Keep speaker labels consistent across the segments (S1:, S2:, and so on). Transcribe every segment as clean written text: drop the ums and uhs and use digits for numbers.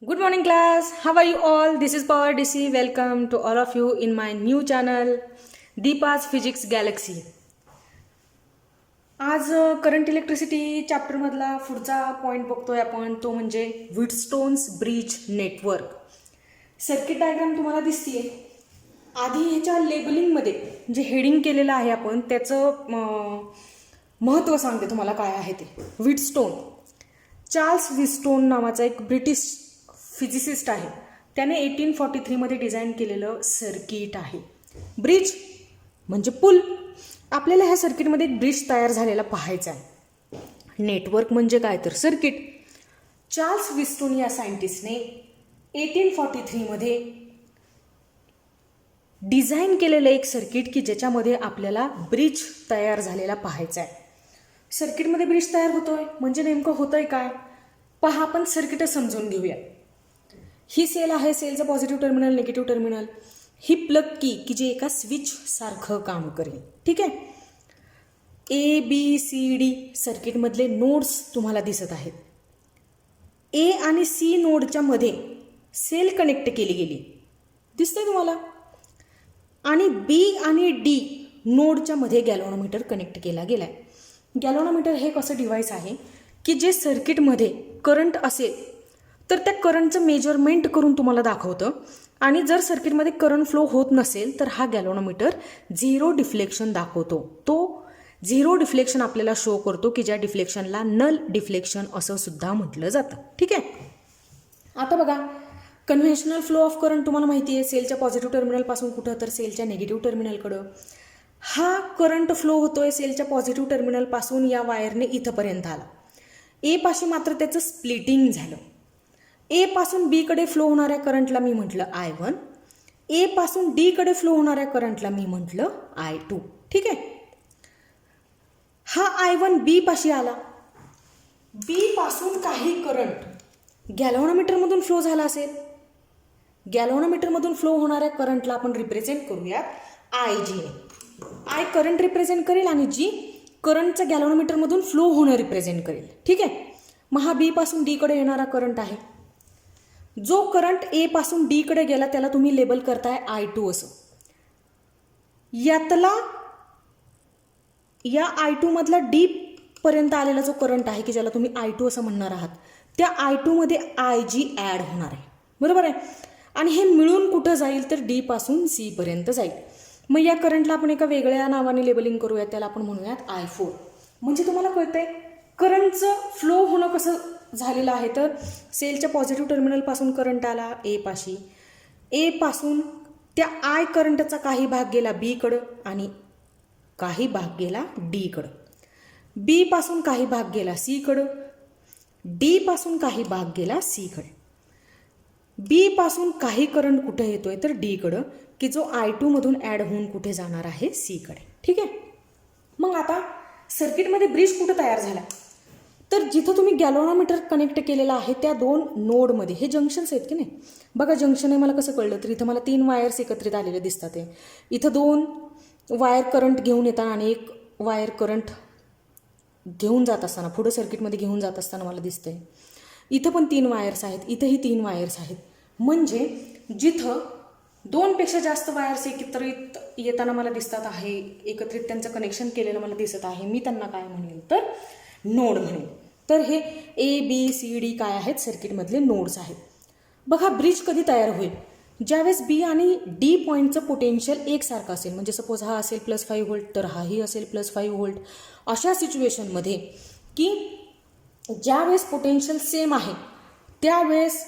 S1: Good morning, class. How are you all? This is Power DC. Welcome to all of you in my new channel, Deepa's Physics Galaxy. आज current electricity चॅप्टरमधला पुढचा point बघतोय आपण, तो म्हणजे व्हीटस्टोन्स bridge network. Circuit diagram तुम्हाला दिसतीये. आधी ह्याच्या लेबलिंगमध्ये जे हेडिंग केलेलं आहे आपण त्याचं महत्त्व सांगते तुम्हाला काय आहे ते. व्हीटस्टोन, चार्ल्स व्हीटस्टोन नावाचा एक ब्रिटिश फिजिसिस्ट आहे. त्याने 1843 डिझाईन केलेलं सर्किट आहे. ब्रिज म्हणजे पूल. आपल्याला ह्या सर्किटमध्ये एक ब्रिज तयार झालेला पाहायचा आहे. नेटवर्क म्हणजे काय तर सर्किट. चार्ल्स व्हीटस्टोन या सायंटिस्टने 1843 डिझाईन केलेलं एक सर्किट की ज्याच्यामध्ये आपल्याला ब्रिज तयार झालेला पाहायचा आहे. सर्किटमध्ये ब्रिज तयार होतोय म्हणजे नेमकं होतंय काय पहा. आपण सर्किट समजून घेऊया. ही सेल आहे, सेलचं पॉझिटिव्ह टर्मिनल, निगेटिव्ह टर्मिनल. ही प्लग की जे एका स्विच सारखं काम करेल. ठीक आहे. ABCD सर्किटमधले नोड्स तुम्हाला दिसत आहेत. A आणि C नोडच्या मध्ये सेल कनेक्ट केली गेली, दिसतंय तुम्हाला. आणि B आणि D नोडच्या मध्ये गॅल्व्हनोमीटर कनेक्ट केला गेलाय. गॅल्व्हनोमीटर हे कसं डिव्हाइस आहे की जे सर्किटमध्ये करंट असेल तर त्या करंटचं मेजरमेंट करून तुम्हाला दाखवतं. आणि जर सर्किटमध्ये करंट फ्लो होत नसेल तर हा गॅल्व्हनोमीटर झिरो डिफ्लेक्शन दाखवतो. तो झिरो डिफ्लेक्शन आपल्याला शो करतो की ज्या डिफ्लेक्शनला नल डिफ्लेक्शन असं सुद्धा म्हटलं जातं. ठीक आहे. आता बघा, कन्व्हेन्शनल फ्लो ऑफ करंट तुम्हाला माहिती आहे. सेलच्या पॉझिटिव्ह टर्मिनलपासून कुठं तर सेलच्या निगेटिव्ह टर्मिनलकडं हा करंट फ्लो होतोय. सेलच्या पॉझिटिव्ह टर्मिनलपासून या वायरने इथंपर्यंत आला. ए पाशी मात्र त्याचं स्प्लिटिंग झालं. ए पासून बी कडे फ्लो होणाऱ्या करंटला मी म्हटलं I1. ए पासून डी कडे फ्लो होणाऱ्या करंटला मी म्हटलं I2. ठीक आहे. हा I1 बी पाशी आला. बी पासून काही करंट गॅल्व्हनोमीटरमधून फ्लो झाला असेल. गॅल्व्हनोमीटरमधून फ्लो होणाऱ्या करंटला आपण रिप्रेझेंट करूयात IG ने. I करंट रिप्रेझेंट करेल आणि जी करंटचं गॅल्व्हनोमीटरमधून फ्लो होणं रिप्रेझेंट करेल. ठीक आहे. मग हा बी पासून डी कडे येणारा करंट आहे. जो करंट ए पासून डी कडे गेला त्याला तुम्ही लेबल करताय I2 असं. यातला या I2 मधला डी पर्यंत आलेला जो करंट आहे की ज्याला तुम्ही I2 असं म्हणणार आहात, त्या I2 मध्ये IG ॲड होणार आहे. बरोबर आहे. आणि हे मिळून कुठं जाईल तर डी पासून सी पर्यंत जाईल. मग या करंटला आपण एका वेगळ्या नावाने लेबलिंग करूयात, त्याला आपण म्हणूयात I4. म्हणजे तुम्हाला कळतंय करंटचं फ्लो होणं कसं झालेलं आहे. तर सेलच्या पॉझिटिव्ह टर्मिनलपासून करंट आला ए पाशी. ए पासून त्या I करंटचा काही भाग गेला बी कडं आणि काही भाग गेला डी कडं. बी पासून काही भाग गेला सी कडं. डी पासून काही भाग गेला सी कडे. बी पासून काही करंट कुठे येतोय तर डी कडं की जो I2 मधून ॲड होऊन कुठे जाणार आहे सी कडे. ठीक आहे. मग आता सर्किटमध्ये ब्रिज कुठं तयार झाला तर जिथं तुम्ही गॅल्व्हनोमीटर कनेक्ट केलेला आहे त्या दोन नोडमध्ये. हे जंक्शन्स आहेत की नाही. बघा, जंक्शन आहे मला कसं कळलं तर इथं मला 3 वायर्स एकत्रित आलेले दिसतात. इथं 2 वायर करंट घेऊन येताना आणि एक वायर करंट घेऊन जात असताना पुढं सर्किटमध्ये घेऊन जात असताना मला दिसतंय. इथं पण 3 वायर्स आहेत, इथंही 3 वायर्स आहेत. म्हणजे जिथं 2 पेक्षा जास्त वायर्स एकत्रित येताना मला दिसतात आहे, एकत्रित त्यांचं कनेक्शन केलेलं मला दिसत आहे, मी त्यांना काय म्हणेल तर नोड म्हणेल. तर हे ABCD काय आहेत सर्किटमधले नोड्स आहेत. बघा, ब्रिज कधी तयार होईल ज्यावेळेस बी आणि डी पॉईंटचं पोटेन्शियल एकसारखं असेल. म्हणजे सपोज हा असेल +5 व्होल्ट तर हाही असेल +5 व्होल्ट. अशा सिच्युएशनमध्ये की ज्यावेळेस पोटेन्शियल सेम आहे त्यावेळेस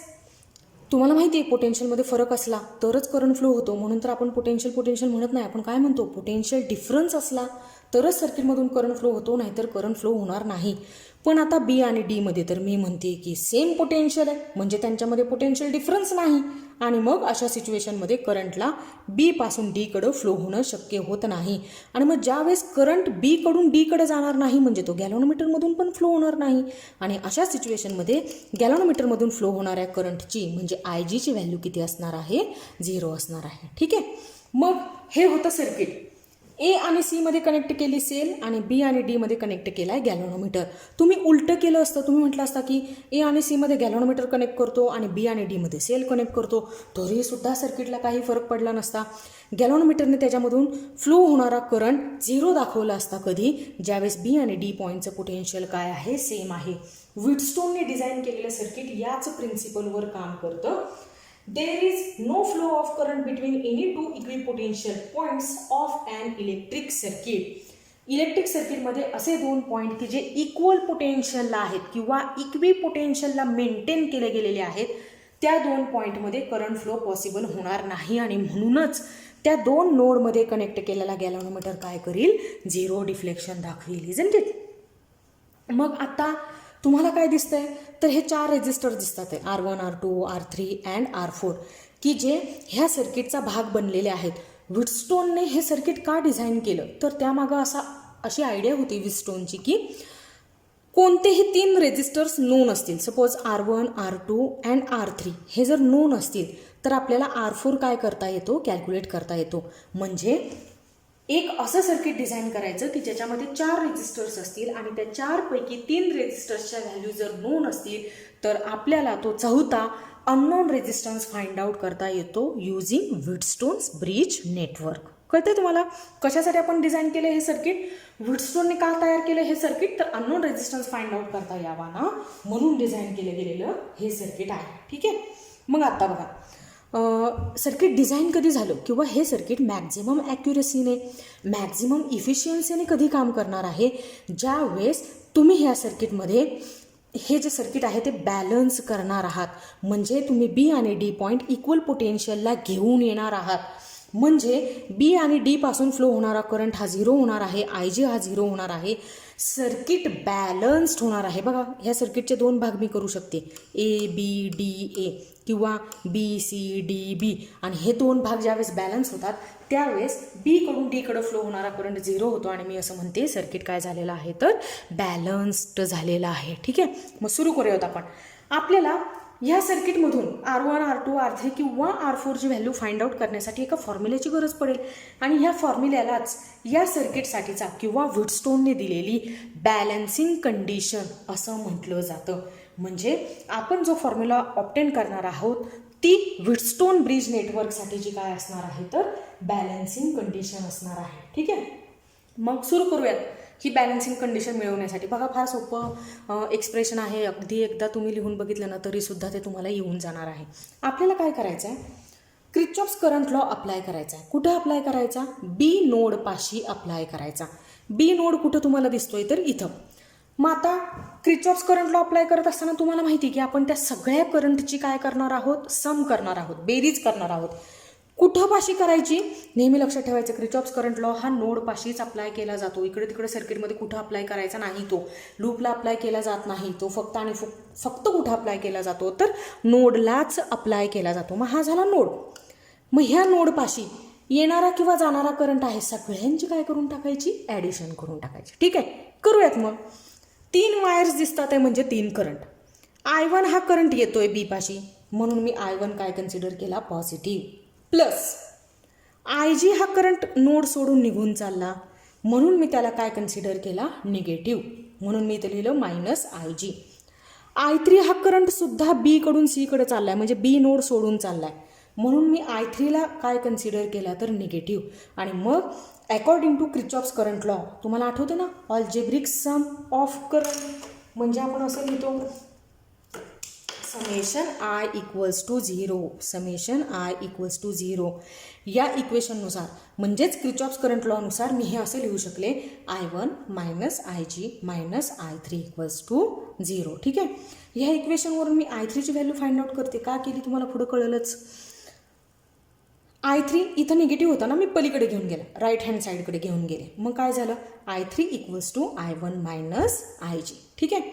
S1: तुम्हाला माहिती आहे पोटेन्शियलमध्ये फरक असला तरच करंट फ्लो होतो. म्हणून तर आपण पोटेन्शियल म्हणत नाही, आपण काय म्हणतो पोटेन्शियल डिफरन्स असला तरच सर्किटमधून करंट फ्लो होतो, नाहीतर करंट फ्लो होणार नाही. पण आता बी आणि डीमध्ये तर मी म्हणते की सेम पोटेन्शियल आहे म्हणजे त्यांच्यामध्ये पोटेन्शियल डिफरन्स नाही. आणि मग अशा सिच्युएशनमध्ये करंटला बी पासून डी कडं फ्लो होणं शक्य होत नाही. आणि मग ज्यावेळेस करंट बी कडून डी कडे जाणार नाही म्हणजे तो गॅल्व्हनोमीटरमधून पण फ्लो होणार नाही. आणि अशा सिच्युएशनमध्ये गॅल्व्हनोमीटरमधून फ्लो होणाऱ्या करंटची म्हणजे IG ची व्हॅल्यू किती असणार आहे? 0 असणार आहे. ठीक आहे. मग हे होतं सर्किट. ए आणि सी मध्ये कनेक्ट केली सेल आणि बी आणि डी मध्ये कनेक्ट केला आहे गॅल्व्हनोमीटर. तुम्ही उलटं केलं असतं, तुम्ही म्हटलं असता की ए आणि सी मध्ये गॅल्व्हनोमीटर कनेक्ट करतो आणि बी आणि डी मध्ये सेल कनेक्ट करतो, तरी सुद्धा सर्किटला काही फरक पडला नसता. गॅल्व्हनोमीटरने त्याच्यामधून फ्लो होणारा करंट 0 दाखवला असता कधी, ज्यावेळेस बी आणि डी पॉईंटचं पोटेन्शियल काय आहे, सेम आहे. व्हीटस्टोनने डिझाईन केलेलं सर्किट याच प्रिन्सिपलवर काम करतं. There is no flow of current between any two equipotential points of an electric circuit. Electric सर्किटमध्ये असे दोन पॉईंट की जे इक्वल पोटेन्शियलला आहेत किंवा इक्वी पोटेन्शियलला मेंटेन केले गेलेले आहेत, त्या दोन पॉईंटमध्ये करंट फ्लो पॉसिबल होणार नाही आणि म्हणूनच त्या दोन नोडमध्ये कनेक्ट केलेला गॅल्व्हनोमीटर काय करील, 0 डिफ्लेक्शन दाखवेल. Isn't it? मग आता तुम्हाला काय दिसतंय, तर हे 4 रेजिस्टर दिसतात आहे, R1, R2, R3 and R4, की जे ह्या सर्किटचा भाग बनलेले आहेत. व्हीटस्टोनने हे सर्किट का डिझाईन केलं, तर त्यामागं अशी आयडिया होती व्हीटस्टोनची की कोणतेही 3 रेजिस्टर्स नोन असतील, suppose R1, R2 and R3 हे जर नोन असतील तर आपल्याला R4 काय करता येतो, कॅल्क्युलेट करता येतो. म्हणजे एक असं सर्किट डिझाईन करायचं की ज्याच्यामध्ये 4 रेजिस्टर्स असतील आणि त्या 4 पैकी 3 रेजिस्टर्सच्या व्हॅल्यू जर नोन असतील तर आपल्याला तो चौथा अननोन रेजिस्टन्स फाइंड आउट करता येतो युजिंग व्हीटस्टोन्स ब्रिज नेटवर्क. कळतंय तुम्हाला कशासाठी आपण डिझाईन केलं हे सर्किट? व्हीटस्टोनने का तयार केलं हे सर्किट, तर अननोन रेजिस्टन्स फाइंड आउट करता यावा ना म्हणून डिझाईन केलं गेलेलं हे सर्किट आहे. ठीक आहे. मग आता बघा, सर्किट डिझाईन कधी झालं किंवा हे सर्किट मॅक्झिमम ॲक्युरेसीने मॅक्झिमम इफिशियन्सीने कधी काम करणार आहे, ज्या वेळेस तुम्ही ह्या सर्किटमध्ये हे जे सर्किट आहे ते बॅलन्स करणार आहात. म्हणजे तुम्ही बी आणि डी पॉईंट इक्वल पोटेन्शियलला घेऊन येणार आहात. म्हणजे बी आणि डी पासून फ्लो होणारा करंट हा 0 होणार आहे, आय जी हा 0 होणार आहे, सर्किट बॅलन्स्ड होणार आहे. बघा, ह्या सर्किटचे 2 भाग मी करू शकते, ए बी डी ए किंवा बी सी डी बी, आणि हे 2 भाग ज्यावेळेस बॅलन्स होतात त्यावेळेस बी कडून डी कडे फ्लो होणारा करंट 0 होतो आणि मी असं म्हणते सर्किट काय झालेलं आहे, तर बॅलन्स्ड झालेलं आहे. ठीक आहे. मग सुरू करूयात आपण. आपल्याला या सर्किटमधून R1, R2, R3 किंवा R4 ची व्हॅल्यू फाइंड आउट करण्यासाठी एका फॉर्म्युल्याची गरज पडेल आणि ह्या फॉर्म्युल्यालाच या सर्किटसाठीचा किंवा व्हीटस्टोनने दिलेली बॅलन्सिंग कंडिशन असं म्हटलं जातं. म्हणजे आपण जो फॉर्म्युला ऑब्टेन करणार आहोत ती व्हीटस्टोन ब्रिज नेटवर्कसाठीची काय असणार आहे, तर बॅलन्सिंग कंडिशन असणार आहे. ठीक आहे. मग सुरू करूयात ही बॅलन्सिंग कंडिशन मिळवण्यासाठी. बघा, फार सोपं एक्सप्रेशन आहे, अगदी एकदा तुम्ही लिहून बघितलं ना तरीसुद्धा ते तुम्हाला येऊन जाणार आहे. आपल्याला काय करायचं आहे, क्रिचॉफ्स करंट लॉ अप्लाय करायचा आहे. कुठं अप्लाय करायचा, बी नोडपाशी अप्लाय करायचा. बी नोड कुठं तुम्हाला दिसतोय, तर इथं. मग आता क्रिचॉफ्स करंट लॉ अप्लाय करत असताना तुम्हाला माहिती की आपण त्या सगळ्या करंटची काय करणार आहोत, सम करणार आहोत, बेरीज करणार आहोत. कुठं पाशी करायची, नेहमी लक्षात ठेवायचं, क्रिचॉफ्स करंट लॉ हा नोडपाशीच अप्लाय केला जातो. इकडे तिकडे सर्किटमध्ये कुठं अप्लाय करायचा नाही, तो लूपला अप्लाय केला जात नाही, तो फक्त आणि फक्त कुठं अप्लाय केला जातो, तर नोडलाच अप्लाय केला जातो. मग हा झाला नोड. मग ह्या नोडपाशी येणारा किंवा जाणारा करंट आहे सगळ्यांची काय करून टाकायची, ॲडिशन करून टाकायची. ठीक आहे. करूयात. मग 3 वायर्स दिसतात आहे म्हणजे 3 करंट. I1 हा करंट येतोय बी पाशी म्हणून मी I1 काय कन्सिडर केला, पॉझिटिव्ह, प्लस IG हा करंट नोड सोडून निघून चालला म्हणून मी त्याला काय कन्सिडर केला, निगेटिव्ह, म्हणून मी इथे लिहिलं -IG. I3 हा करंट सुद्धा बी कडून सी कडे चाललाय म्हणजे बी नोड सोडून चाललाय म्हणून मी I3 ला काय कन्सिडर केला, तर निगेटिव्ह. आणि मग according to Kirchhoff's current law तुम्हाला आठवते ना, अल्जेब्रिक सम ऑफ करंट म्हणजे आपण असं लिहितो summation I equals to 0, summation I equals to 0. या इक्वेशननुसार म्हणजेच क्रिचॉफ्स करंट लॉनुसार मी हे असे लिहू शकले, I1 minus IG minus I3 equals to 0. ठीक आहे. ह्या इक्वेशनवरून मी I3 ची व्हॅल्यू फाइंड आउट करते. का केली तुम्हाला पुढं कळलंच. I3 इथं निगेटिव्ह होता ना, मी पलीकडे घेऊन गेला, राईट हँड साईडकडे घेऊन गेले. मग काय झालं, I3 equals to I1 minus IG. ठीक आहे.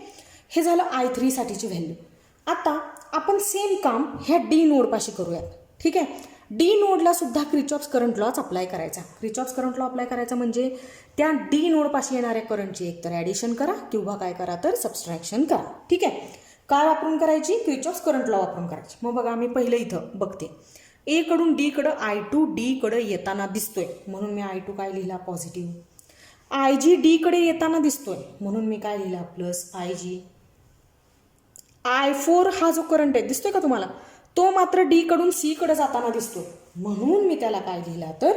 S1: हे झालं I3 साठीची व्हॅल्यू. आता आपण सेम काम ह्या डी नोडपाशी करूयात. ठीक आहे. डी नोडला सुद्धा क्रिचॉफ्स करंट लॉच अप्लाय करायचा. क्रिचॉफ्स करंट लॉ अप्लाय करायचा म्हणजे त्या डी नोडपाशी येणाऱ्या करंटची एकतर ॲडिशन करा किंवा काय करा, तर सबस्ट्रॅक्शन करा. ठीक आहे. काय वापरून करायची, क्रिचॉफ्स करंट लॉ वापरून करायची. मग बघा, मी पहिलं इथं बघते, ए कडून डी कडं I2 डी कडं येताना दिसतोय म्हणून मी I2 काय लिहिला पॉझिटिव्ह. IG डी कडे येताना दिसतोय म्हणून मी काय लिहिला प्लस IG. I4 हा जो करंट आहे दिसतोय का तुम्हाला, तो मात्र डी कडून सी कडे जाताना दिसतो म्हणून मी त्याला काय लिहिला तर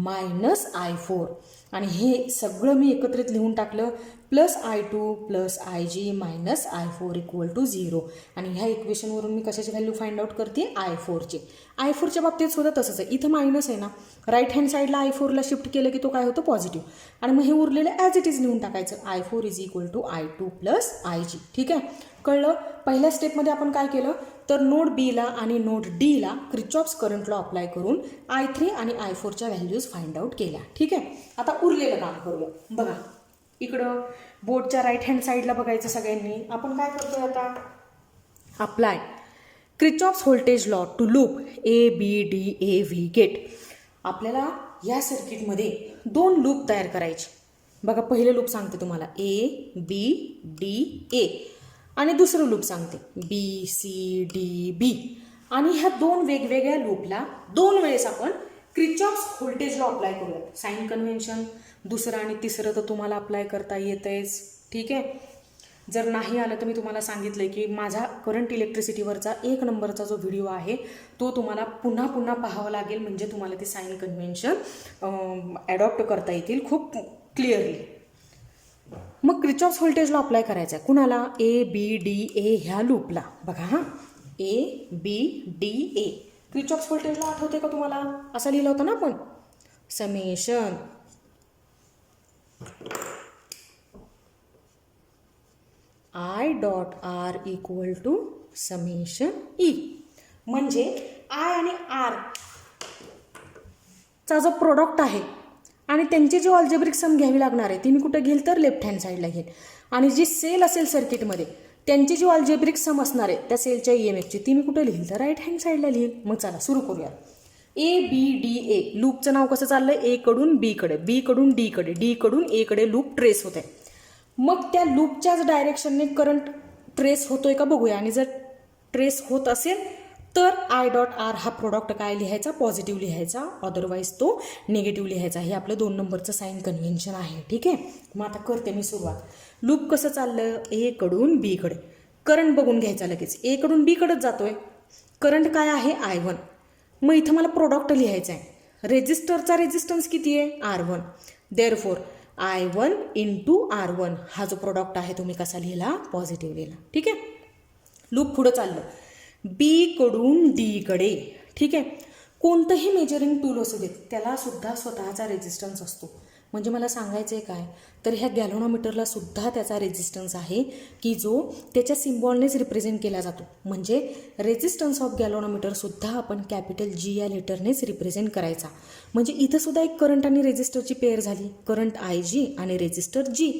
S1: -I4. आणि हे सगळं मी एकत्रित लिहून टाकलं plus I2 plus IG -I4 = 0. आणि ह्या इक्वेशनवरून मी कशाची व्हॅल्यू फाइंड आउट करते I4ची. I4च्या बाबतीत सुद्धा तसंच आहे, इथं मायनस आहे ना, राईट हँड साईडला I4ला शिफ्ट केलं की तो काय होतो पॉझिटिव्ह. आणि मग हे उरलेलं ॲज इट इज लिहून टाकायचं I4 = I2 प्लस IG. ठीक आहे, कळलं. पहिल्या स्टेपमध्ये आपण काय केलं तर नोड बीला आणि नोड डीला क्रिचॉफ्स करंट लॉ अप्लाय करून I3 आणि I4च्या व्हॅल्यूज फाइंड आउट केल्या. ठीक आहे, आता उरलेलं काम करूया. बघा इकडं बोर्डच्या राईट हँड साईडला बघायचं सगळ्यांनी. आपण काय करतोय आता, apply Kirchhoff's voltage law to loop ABDAV get. आपल्याला या सर्किटमध्ये 2 लूप तयार करायचे. बघा पहिलं लूप सांगते तुम्हाला ABDA आणि दुसरं लूप सांगते BCDB. आणि ह्या 2 वेगवेगळ्या लूपला 2 वेळेस आपण क्रिचॉफ्स व्होल्टेज लॉ अप्लाय करूया. साइन कन्व्हेन्शन दुसरं आणि तिसरं तर तुम्हाला अप्लाय करता येतंच. ठीक आहे, जर नाही आलं तर मी तुम्हाला सांगितलं की माझा करंट इलेक्ट्रिसिटीवरचा 1 नंबरचा जो व्हिडिओ आहे तो तुम्हाला पुन्हा पुन्हा पाहावा लागेल, म्हणजे तुम्हाला ते साइन कन्व्हेन्शन ॲडॉप्ट करता येतील खूप क्लिअरली. मग क्रिचॉफ्स व्होल्टेज लॉ अप्लाय करायचा आहे कुणाला, ABDA ह्या लूपला. बघा हां, ABDA क्रिचॉफ्स व्होल्टेज लॉ आठवते का तुम्हाला, असं लिहिलं होतं ना आपण, समेशन I.R = समेशन E. म्हणजे I आणि R चा जो प्रोडक्ट आहे आणि त्यांची जी अल्जेब्रिक सम घ्यावी लागणार आहे ती मी कुठं घेईल तर लेफ्ट हँड साईडला घेईल. आणि जी सेल असेल सर्किटमध्ये त्यांची जी अल्जेब्रिक सम असणार आहे त्या सेलच्या EMFची ती मी कुठं लिहिल तर राईट हँड साईडला लिहिल. मग चला सुरू करूया. ABDA लूपचं नाव कसं चाललंय, A कडून B कडे, B कडून D कडे, D कडून A कडे लूप ट्रेस होत आहे. मग त्या लूपच्याच डायरेक्शनने करंट ट्रेस होतोय का बघूया. आणि जर ट्रेस होत असेल तर I.R हा प्रोडक्ट काय लिहायचा, पॉझिटिव्ह लिहायचा, अदरवाईज तो निगेटिव्ह लिहायचा. हे आपलं 2 नंबरचं साइन कन्व्हेन्शन आहे. ठीक आहे, मग आता करते मी सुरुवात. लूप कसं चाललं, A कडून B कडे, करंट बघून घ्यायचा लगेच. A कडून B कडेच जातोय, करंट काय आहे I1. मग इथं मला प्रोडक्ट लिहायचं आहे. रेजिस्टरचा रेजिस्टन्स किती आहे R1. देअरफॉर I1 × R1 हा जो प्रोडक्ट आहे तुम्ही कसा लिहिला, पॉझिटिव्ह लिहिला. ठीक आहे, लूप पुढं चाललं B कडून D कडे. ठीक आहे, कोणतंही मेजरिंग टूल असू देत त्याला सुद्धा स्वतःचा रेजिस्टन्स असतो. म्हणजे मला सांगायचं आहे काय तर ह्या गॅल्व्हनोमीटरला सुद्धा त्याचा रेजिस्टन्स आहे की जो त्याच्या सिम्बॉलनेच रिप्रेझेंट केला जातो. म्हणजे रेजिस्टन्स ऑफ गॅल्व्हनोमीटर सुद्धा आपण कॅपिटल G या लेटरनेच रिप्रेझेंट करायचा. म्हणजे इथं सुद्धा एक करंट आणि रेजिस्टरची पेअर झाली, करंट IG आणि रेजिस्टर G.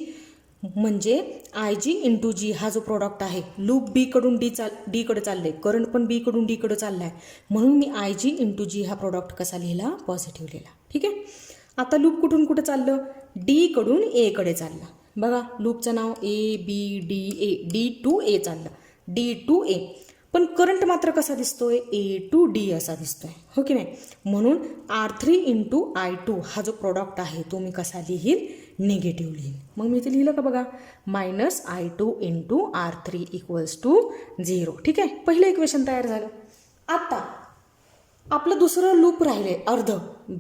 S1: म्हणजे IG × G हा जो प्रोडक्ट आहे, लूप B कडून D कडे चाललंय, करंट पण B कडून D कडे चाललाय, म्हणून मी IG × G हा प्रोडक्ट कसा लिहिला, पॉझिटिव्ह लिहिला. ठीक आहे, आता लूप कुठून कुठं चाललं, D कडून A कडे चाललं. बघा लूपचं नाव ABDA, D to A चाललं, D to A. पण करंट मात्र कसा दिसतोय, A to D असा दिसतोय, हो की नाही. म्हणून R3 × I2 हा जो प्रोडक्ट आहे तो मी कसा लिहील, निगेटिव्ह लिहील. मग मी इथे लिहिलं का बघा, -I2 × R3 = 0. ठीक आहे, पहिलं इक्वेशन तयार झालं. आता आपलं दुसरं लूप राहिले अर्ध,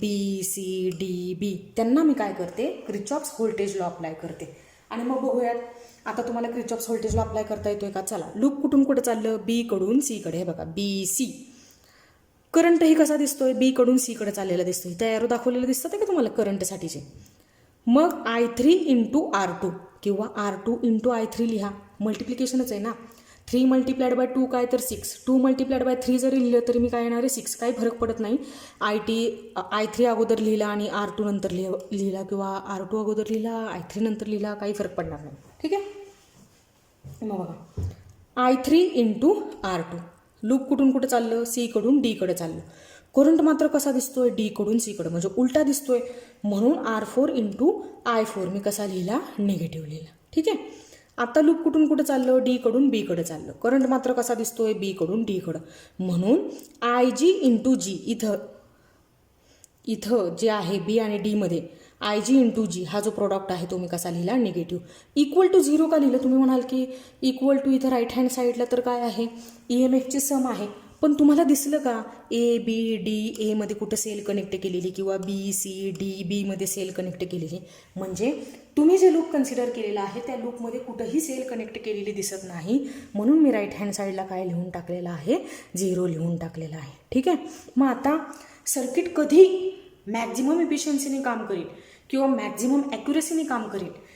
S1: BCDB. त्यांना मी काय करते, क्रिचॉफ्स व्होल्टेज लॉ अप्लाय करते. आणि मग बघूयात आता तुम्हाला क्रिचॉफ्स व्होल्टेज लॉ अप्लाय करता येतोय का. चला, लूप कुठून कुठे चाललं, B कडून C कडे. हे बघा BC, करंटही कसा दिसतोय, B कडून C कडे चाललेला दिसतोय. त्या एरो दाखवलेलं दिसतं का तुम्हाला करंटसाठीचे. मग I3 × R2 किंवा R2 × I3 लिहा, मल्टिप्लिकेशनच आहे ना. 3 × 2 काय तर 6, 2 × 3 जरी लिहिलं तरी मी काय येणार आहे 6, काही फरक पडत नाही. I3 अगोदर लिहिला आणि R2 नंतर लिहिला किंवा R2 अगोदर लिहिला I3 नंतर लिहिला, काही फरक पडणार नाही. ठीक आहे, मग बघा I3 × R2, लूप कुठून कुठं चाललं, C कडून D कडे चाललं. करंट मात्र कसा दिसतोय, D कडून C कडे, म्हणजे उलटा दिसतोय. म्हणून R4 × I4 मी कसा लिहिला, निगेटिव्ह लिहिला. ठीक आहे, आता लूप कुठून कुठं चाललं, डी कडून बी कडे चाललं. करंट मात्र कसा दिसतोय, बी कडून डी कडं. म्हणून आय जी इंटू जी इथं जे आहे बी आणि डी मध्ये आय जी इंटू जी हा जो प्रोडक्ट आहे तो मी कसा लिहिला, निगेटिव्ह. इक्वल टू 0 का लिहिलं, तुम्ही म्हणाल की इक्वल टू इथं राईट हँड साईडला तर काय आहे, EMFची सम आहे. पण तुम्हाला दिसलं का ए बी डी एमध्ये कुठं सेल कनेक्ट केलेली किंवा बी सी डी बीमध्ये सेल कनेक्ट केलेली. म्हणजे तुम्ही जे लूप कन्सिडर केलेलं आहे त्या लूपमध्ये कुठंही सेल कनेक्ट केलेली दिसत नाही. म्हणून मी राईट हँड साईडला काय लिहून टाकलेलं आहे, 0 लिहून टाकलेलं आहे. ठीक आहे. मग आता सर्किट कधी मॅक्झिमम इफिशियन्सीने काम करेल किंवा मॅक्झिमम ॲक्युरेसीने काम करेल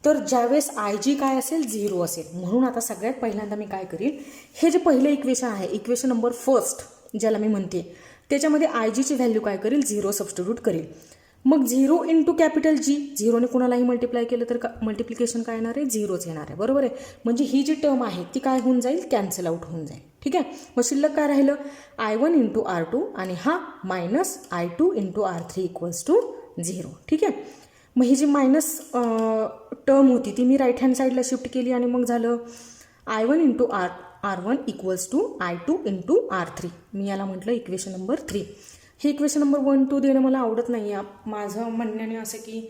S1: तर ज्यावेळेस आय जी काय असेल, 0 असेल. म्हणून आता सगळ्यात पहिल्यांदा मी काय करीन, हे जे पहिलं इक्वेशन आहे, इक्वेशन नंबर फर्स्ट ज्याला मी म्हणते, त्याच्यामध्ये आय जीची व्हॅल्यू काय करेल, 0 सबस्टिट्यूट करेल. मग 0 इंटू कॅपिटल जी, 0ने कुणालाही मल्टिप्लाय केलं तर मल्टिप्लिकेशन काय येणार आहे, 0च येणार आहे. बरोबर आहे. म्हणजे ही जी टर्म आहे ती काय होऊन जाईल, कॅन्सल आउट होऊन जाईल. ठीक आहे. मग शिल्लक काय राहिलं, I1 इंटू R2 आणि हा minus I2 into R3 equals to 0. ठीक आहे. मग ही जी मायनस टर्म होती ती मी राईट हँड साईडला शिफ्ट केली आणि मग झालं I1 into R1 equals to I2 into R3. मी याला म्हटलं इक्वेशन नंबर 3. हे इक्वेशन नंबर 1, 2 देणं मला आवडत नाही आहे. माझं म्हणण्याने असं की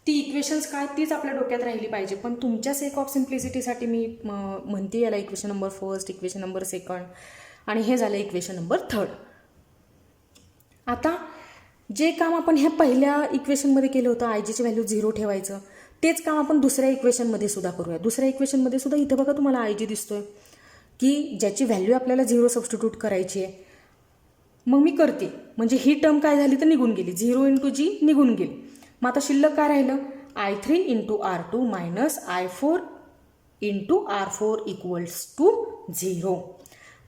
S1: ती इक्वेशन्स काय तीच आपल्या डोक्यात राहिली पाहिजे. पण तुमच्या सेक ऑफ सिम्प्लिसिटीसाठी मी म्हणते याला equation number first, equation number second आणि हे झालं इक्वेशन नंबर थर्ड. आता जे काम आपण ह्या पहिल्या इक्वेशनमध्ये केलं होतं, आय जीची व्हॅल्यू 0 ठेवायचं, तेच काम आपण दुसऱ्या इक्वेशनमध्ये सुद्धा करूया. दुसऱ्या इक्वेशनमध्ये सुद्धा इथं बघा तुम्हाला आय जी दिसतोय की ज्याची व्हॅल्यू आपल्याला 0 सबस्टिट्यूट करायची आहे. मग मी करते, म्हणजे ही टर्म काय झाली तर निघून गेली, 0 इंटू जी निघून गेली. मग आता शिल्लक काय राहिलं, I3 into R2 minus I4 into R4 equals to 0.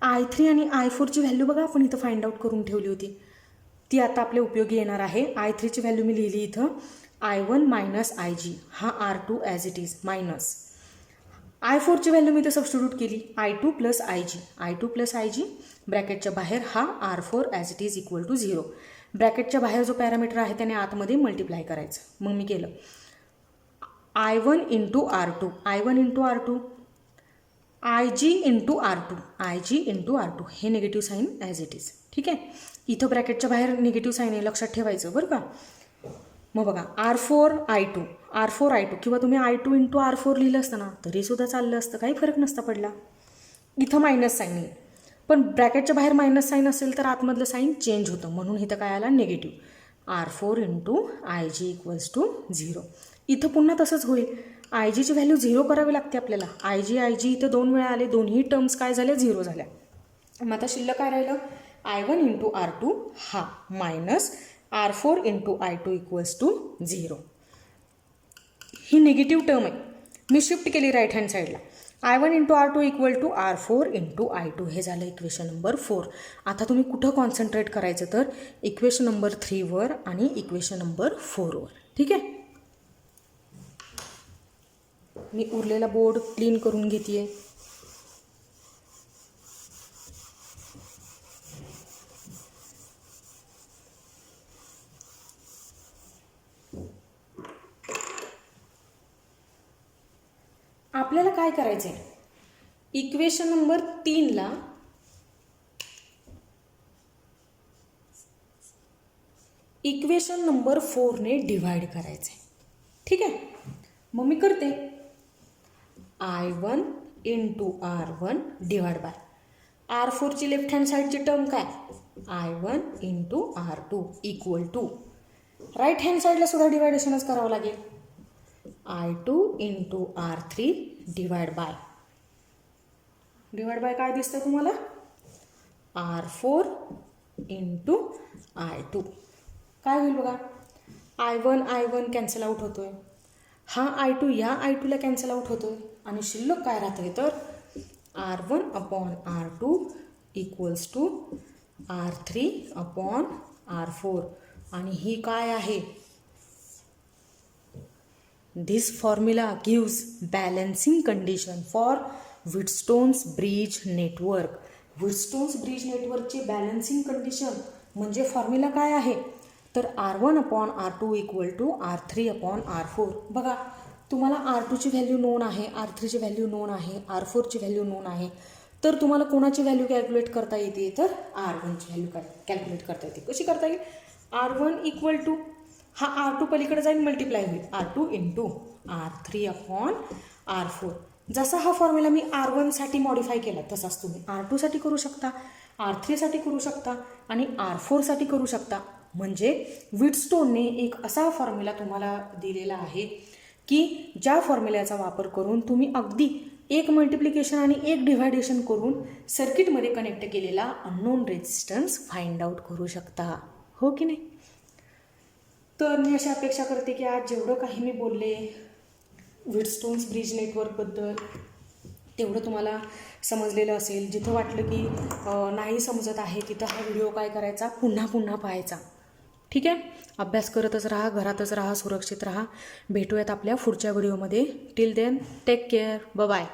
S1: I3 आणि I4ची व्हॅल्यू बघा आपण इथं फाइंड आउट करून ठेवली होती, ती आता आपल्या उपयोगी येणार आहे. I3ची व्हॅल्यू मी लिहिली इथं I1 मायनस IG, हा R2 as it is minus I4ची व्हॅल्यू मी इथं सबस्टिट्यूट केली I2 प्लस IG ब्रॅकेटच्या बाहेर हा R4 as it is equal to 0. ब्रॅकेटच्या बाहेर जो पॅरामीटर आहे त्याने आतमध्ये मल्टिप्लाय करायचं. मग मी केलं I1 into R2 IG into R2 हे negative sign as it is. ठीक आहे. इथं ब्रॅकेटच्या बाहेर निगेटिव्ह साईन आहे, लक्षात ठेवायचं बरं का. मग बघा R4 I2 किंवा तुम्ही I2 इंटू R4 लिहिलं असतं ना तरीसुद्धा चाललं असतं, काही फरक नसता पडला. इथं मायनस साईन आहे, पण ब्रॅकेटच्या बाहेर मायनस साईन असेल तर आतमधलं साईन चेंज होतं. म्हणून इथं काय आला, negative R4 into IG equals to 0. इथं पुन्हा तसंच होईल, आय जीची व्हॅल्यू 0 करावी लागते आपल्याला. आय जी इथं 2 वेळा आले, दोन्ही टर्म्स काय झाल्या, 0 झाल्या. मग आता शिल्लक काय राहिलं, I1 इंटू R2 हा minus R4 into I2 equals to 0. ही निगेटिव्ह टर्म आहे, मी शिफ्ट केली राईट हँड साईडला. I1 into R2 equal to R4 into I2 हे झालं इक्वेशन नंबर 4. आता तुम्ही कुठं कॉन्सन्ट्रेट करायचं तर इक्वेशन नंबर 3वर आणि इक्वेशन नंबर 4वर. ठीक आहे. मी उरलेला बोर्ड क्लीन करून घेते. आपल्याला काय करायचं आहे, इक्वेशन नंबर 3ला इक्वेशन नंबर 4ने डिवाइड करायचं आहे. ठीक आहे. मग मी करते I1 into R1 divide by R4ची लेफ्ट हँड साईडची टर्म काय, I1 into R2 equal to right hand साईडला सुद्धा डिवायडेशनच करावं लागेल, I2 into R3 divide by काय दिसतं तुम्हाला, R4 इंटू I2. काय होईल बघा, I1 कॅन्सल आउट होतोय, हा I2 या I2ला कॅन्सल आउट होतोय आणि शिल्लक काय राहतंय तर R1 upon R2 equals to R3 upon R4. आणि ही काय आहे, This formula gives balancing condition for Wheatstone's bridge network. Wheatstone's bridge नेटवर्कची बॅलन्सिंग कंडिशन म्हणजे फॉर्म्युला काय आहे तर R1 upon R2 equal to R3 upon R4. बघा तुम्हाला R2ची व्हॅल्यू नोन आहे, R3ची व्हॅल्यू नोन आहे, R4ची व्हॅल्यू नोन आहे, तर तुम्हाला कोणाची व्हॅल्यू कॅल्क्युलेट करता येते, तर R1ची व्हॅल्यू कॅल्क्युलेट करता येते. कशी करता येईल? R1 इक्वल टू हा R2 पलीकडे जाईल, मल्टिप्लाय होईल, R2 into R3 upon R4. जसा हा फॉर्म्युला मी R1साठी मॉडिफाय केला तसाच तुम्ही R2साठी करू शकता, R3साठी करू शकता आणि R4साठी करू शकता. म्हणजे व्हीटस्टोनने एक असा फॉर्म्युला तुम्हाला दिलेला आहे की ज्या फॉर्म्युल्याचा वापर करून तुम्ही अगदी एक मल्टिप्लिकेशन आणि एक डिव्हायडेशन करून सर्किटमध्ये कनेक्ट केलेला अननोन रेजिस्टन्स फाइंड आउट करू शकता. हो की नाही? तर मी अशी अपेक्षा करते की आज जेवढं काही मी बोलले व्हीटस्टोन्स ब्रिज नेटवर्कबद्दल तेवढं तुम्हाला समजलेलं असेल. जिथं वाटलं की नाही समजत आहे तिथं हा व्हिडिओ काय करायचा, पुन्हा पुन्हा पाहायचा. ठीक आहे? अभ्यास करतच राहा, घरातच राहा, सुरक्षित राहा. भेटूयात आपल्या पुढच्या व्हिडिओमध्ये. Till then take care. Bye.